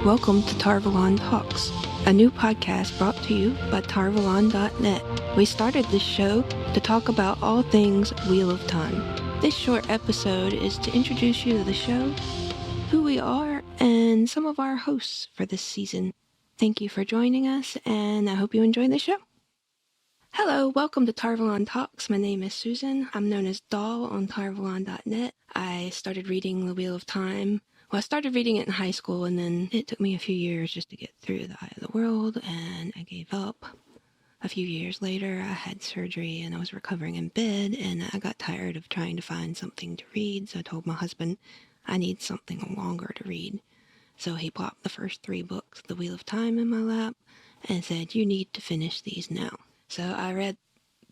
welcome to Tarvalon Talks, a new podcast brought to you by Tarvalon.net. We started this show to talk about all things Wheel of Time. This short episode is to introduce you to the show, who we are, and some of our hosts for this season. Thank you for joining us, and I hope you enjoy the show. Hello, welcome to Tarvalon Talks. My name is Susan. I'm known as Doll on Tarvalon.net. I started reading The Wheel of Time. Well, I started reading it in high school, and then it took me a few years just to get through The Eye of the World, and I gave up. A few years later, I had surgery, and I was recovering in bed, and I got tired of trying to find something to read, so I told my husband I need something longer to read. So he plopped the first 3 books, The Wheel of Time, in my lap, and said, "You need to finish these now." So I read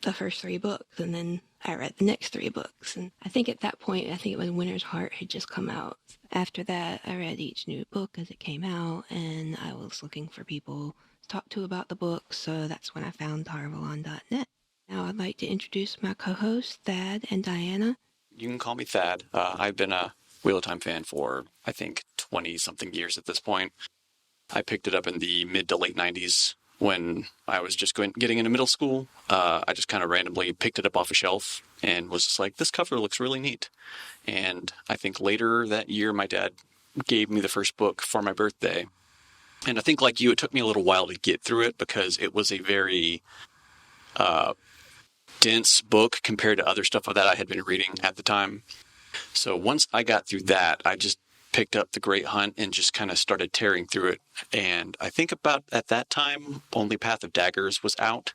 the first 3 books, and then I read the next 3 books. And I think at that point, it was Winter's Heart had just come out. After that, I read each new book as it came out, and I was looking for people to talk to about the books, so that's when I found Tarvalon.net. Now I'd like to introduce my co-hosts, Thad and Dianna. You can call me Thad. I've been a Wheel of Time fan for, I think, 20-something years at this point. I picked it up in the mid to late 90s. When I was just getting into middle school. I just kind of randomly picked it up off a shelf and was just like, this cover looks really neat. And I think later that year, my dad gave me the first book for my birthday. And I think like you, it took me a little while to get through it because it was a very dense book compared to other stuff that I had been reading at the time. So once I got through that, I just picked up The Great Hunt and just kind of started tearing through it. And I think about at that time, only Path of Daggers was out.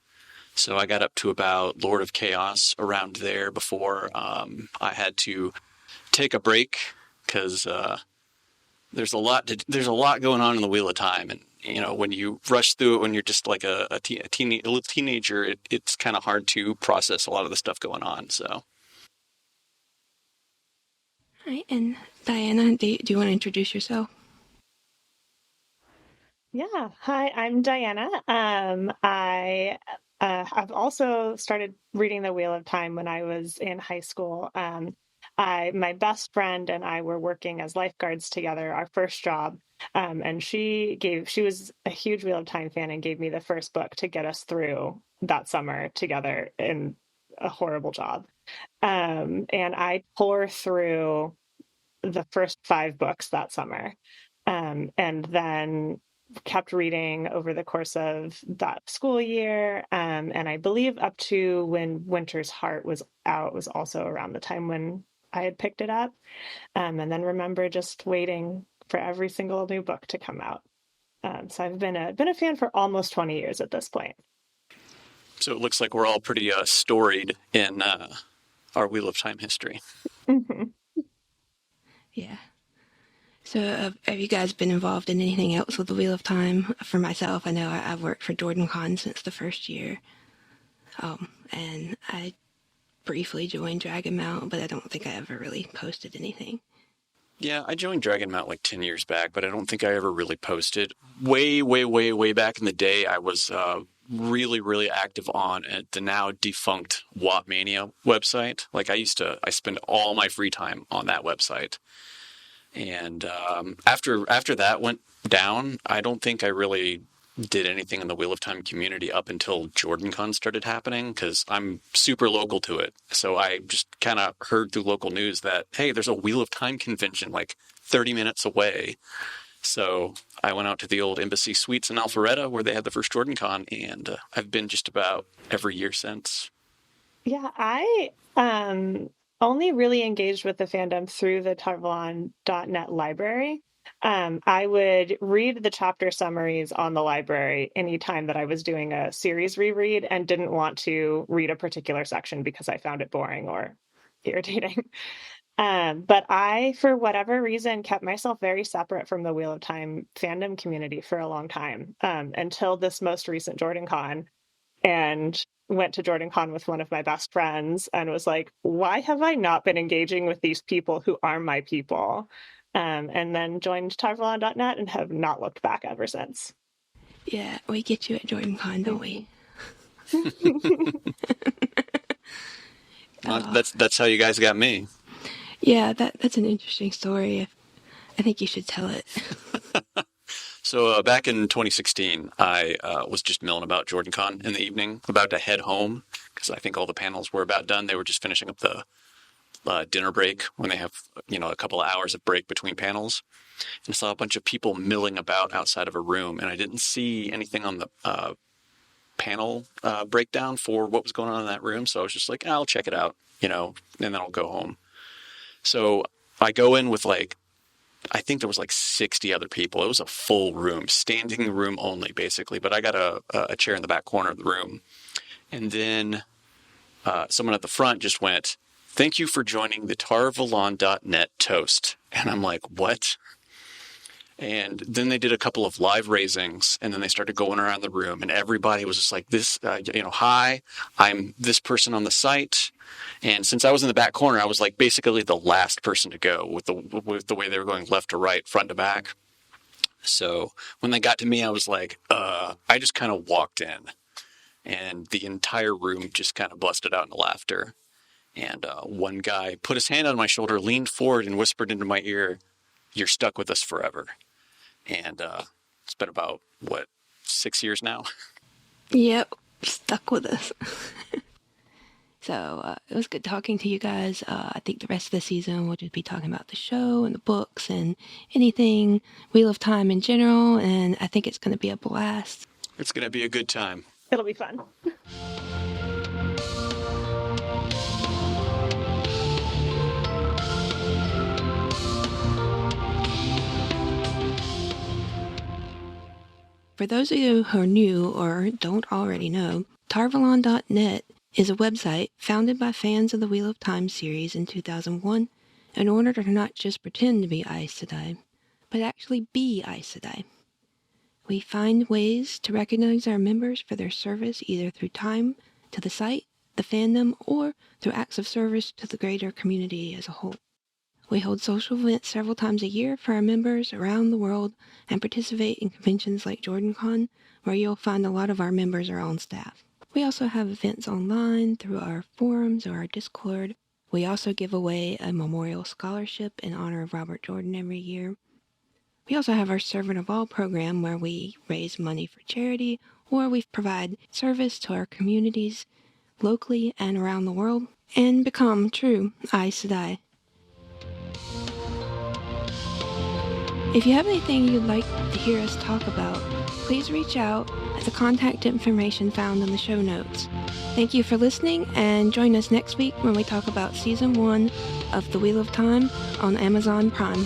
So I got up to about Lord of Chaos around there before I had to take a break because there's a lot going on in the Wheel of Time. And, you know, when you rush through it when you're just like a little teenager, it's kind of hard to process a lot of the stuff going on. So. Hi, and Dianna, do you want to introduce yourself? Yeah. Hi, I'm Dianna. I have also started reading The Wheel of Time when I was in high school. My best friend and I were working as lifeguards together, our first job. And she was a huge Wheel of Time fan and gave me the first book to get us through that summer together in a horrible job. And I tore through the first 5 books that summer, and then kept reading over the course of that school year. And I believe up to when Winter's Heart was out was also around the time when I had picked it up. And then remember just waiting for every single new book to come out. So I've been a fan for almost 20 years at this point. So it looks like we're all pretty storied in our Wheel of Time history. Mm-hmm. Yeah. So have you guys been involved in anything else with the Wheel of Time? For myself, I know I've worked for Jordan Con since the first year. And I briefly joined Dragon Mount, but I don't think I ever really posted anything. Yeah, I joined Dragon Mount like 10 years back, but I don't think I ever really posted. Way, way, way, way back in the day, I was really, really active on the now defunct Wattmania website. Like I spend all my free time on that website. And after that went down, I don't think I really did anything in the Wheel of Time community up until JordanCon started happening because I'm super local to it. So I just kind of heard through local news that, hey, there's a Wheel of Time convention like 30 minutes away. So I went out to the old Embassy Suites in Alpharetta where they had the first JordanCon, and I've been just about every year since. Yeah, I only really engaged with the fandom through the Tarvalon.net library. I would read the chapter summaries on the library anytime that I was doing a series reread and didn't want to read a particular section because I found it boring or irritating. But I, for whatever reason, kept myself very separate from the Wheel of Time fandom community for a long time, until this most recent JordanCon, and went to JordanCon with one of my best friends and was like, why have I not been engaging with these people who are my people? And then joined Tarvalon.net and have not looked back ever since. Yeah, we get you at JordanCon, don't we? That's how you guys got me. Yeah, that's an interesting story. I think you should tell it. So back in 2016, I was just milling about JordanCon in the evening, about to head home because I think all the panels were about done. They were just finishing up the dinner break when they have, a couple of hours of break between panels. And I saw a bunch of people milling about outside of a room, and I didn't see anything on the panel breakdown for what was going on in that room. So I was just like, I'll check it out, and then I'll go home. So I go in with I think there was 60 other people. It was a full room, standing room only, basically. But I got a chair in the back corner of the room. And then someone at the front just went, "Thank you for joining the Tarvalon.net toast." And I'm like, what? And then they did a couple of live raisings, and then they started going around the room, and everybody was just like, "This, hi, I'm this person on the site." And since I was in the back corner, I was basically the last person to go with the way they were going left to right, front to back. So when they got to me, I was like, I just kind of walked in, and the entire room just kind of busted out into laughter. And one guy put his hand on my shoulder, leaned forward, and whispered into my ear, "You're stuck with us forever." And it's been about, 6 years now? Yep, stuck with us. So it was good talking to you guys. I think the rest of the season we'll just be talking about the show and the books and anything Wheel of Time in general, and I think it's going to be a blast. It's going to be a good time. It'll be fun. For those of you who are new or don't already know, Tarvalon.net is a website founded by fans of the Wheel of Time series in 2001 in order to not just pretend to be Aes Sedai, but actually be Aes Sedai. We find ways to recognize our members for their service either through time to the site, the fandom, or through acts of service to the greater community as a whole. We hold social events several times a year for our members around the world and participate in conventions like JordanCon, where you'll find a lot of our members are on staff. We also have events online through our forums or our Discord. We also give away a memorial scholarship in honor of Robert Jordan every year. We also have our Servant of All program where we raise money for charity, or we provide service to our communities locally and around the world, and become true Aes Sedai. If you have anything you'd like to hear us talk about, please reach out at the contact information found in the show notes. Thank you for listening, and join us next week when we talk about Season 1 of The Wheel of Time on Amazon Prime.